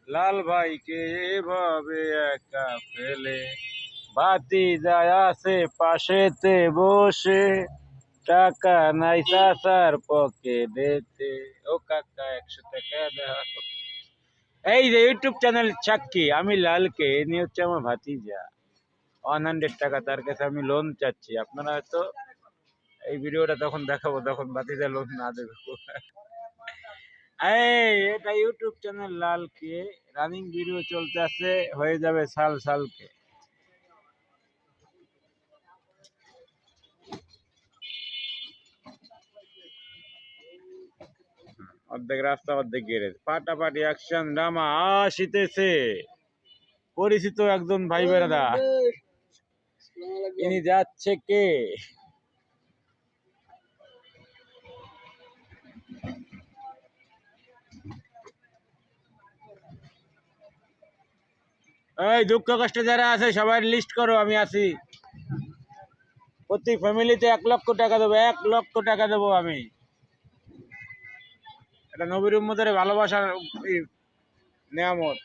লাল ভাইকে এভাবে একা ফেলে বাতি যায় আছে পাশেতে বসে, টাকা নাই চাচার পকেটেতে। ও কাকা 100 টাকা দাও। এই যে ইউটিউব চ্যানেল চাক্কি, আমি লালকে, ইনি হচ্ছে আমার ভাতিজা। 100 টাকা তার কাছে আমি লোন চাচ্ছি। আপনারা হয়তো এই ভিডিওটা তখন দেখাবো তখন ভাতিজা লোন না দেবে। এই এটা ইউটিউব চ্যানেল লালকে, রানিং ভিডিও চলতে আছে, হয়ে যাবে সালকে। অর্ধেক রাস্তা অর্ধেক গ্যারেজ, পাটাপাটি অ্যাকশন ড্রামা আসিতেছে। পরিচিত একজন ভাই বেড়াদা, ইনি যাচ্ছে কে? এই দুঃখ কষ্টে যারা আছে সবাই লিস্ট করো, আমি আছি। প্রতি ফ্যামিলিতে 1 লক্ষ টাকা দেবো, 1 লক্ষ টাকা দেবো আমি। এটা নবীর উম্মতের ভালোবাসার নেয়ামত।